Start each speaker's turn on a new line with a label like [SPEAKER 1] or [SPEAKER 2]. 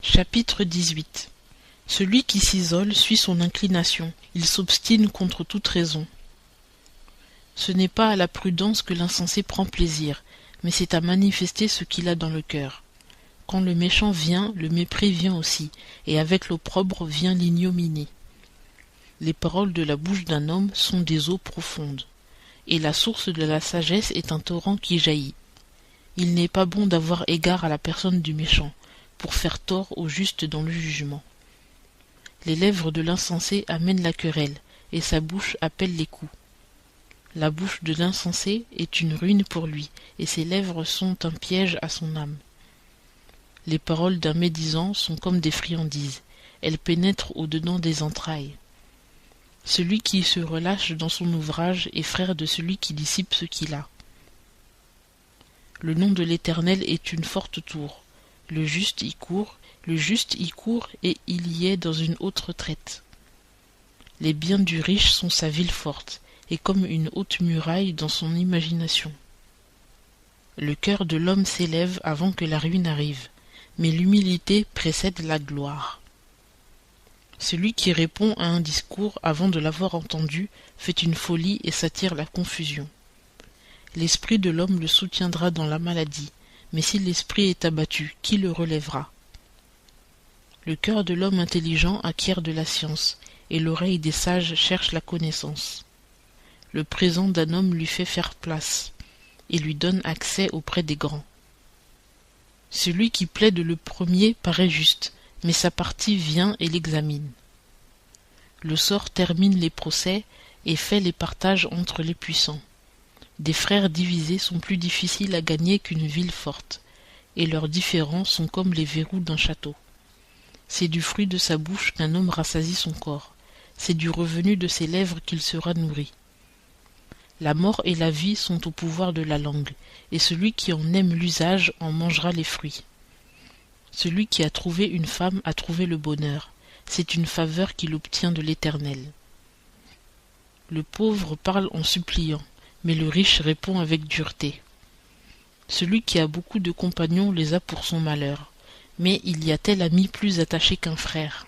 [SPEAKER 1] Chapitre 18. Celui qui s'isole suit son inclination, il s'obstine contre toute raison. Ce n'est pas à la prudence que l'insensé prend plaisir, mais c'est à manifester ce qu'il a dans le cœur. Quand le méchant vient, le mépris vient aussi, et avec l'opprobre vient l'ignominie. Les paroles de la bouche d'un homme sont des eaux profondes, et la source de la sagesse est un torrent qui jaillit. Il n'est pas bon d'avoir égard à la personne du méchant, pour faire tort au juste dans le jugement. Les lèvres de l'insensé amènent la querelle, et sa bouche appelle les coups. La bouche de l'insensé est une ruine pour lui, et ses lèvres sont un piège à son âme. Les paroles d'un médisant sont comme des friandises, elles pénètrent au-dedans des entrailles. Celui qui se relâche dans son ouvrage est frère de celui qui dissipe ce qu'il a. Le nom de l'Éternel est une forte tour. Le juste y court et il y est dans une haute retraite. Les biens du riche sont sa ville forte, et comme une haute muraille dans son imagination. Le cœur de l'homme s'élève avant que la ruine arrive, mais l'humilité précède la gloire. Celui qui répond à un discours avant de l'avoir entendu fait une folie et s'attire la confusion. L'esprit de l'homme le soutiendra dans la maladie, mais si l'esprit est abattu, qui le relèvera? Le cœur de l'homme intelligent acquiert de la science, et l'oreille des sages cherche la connaissance. Le présent d'un homme lui fait faire place, et lui donne accès auprès des grands. Celui qui plaide le premier paraît juste, mais sa partie vient et l'examine. Le sort termine les procès et fait les partages entre les puissants. Des frères divisés sont plus difficiles à gagner qu'une ville forte, et leurs différends sont comme les verrous d'un château. C'est du fruit de sa bouche qu'un homme rassasie son corps, c'est du revenu de ses lèvres qu'il sera nourri. La mort et la vie sont au pouvoir de la langue, et celui qui en aime l'usage en mangera les fruits. Celui qui a trouvé une femme a trouvé le bonheur, c'est une faveur qu'il obtient de l'Éternel. Le pauvre parle en suppliant, mais le riche répond avec dureté. Celui qui a beaucoup de compagnons les a pour son malheur, mais il y a tel ami plus attaché qu'un frère.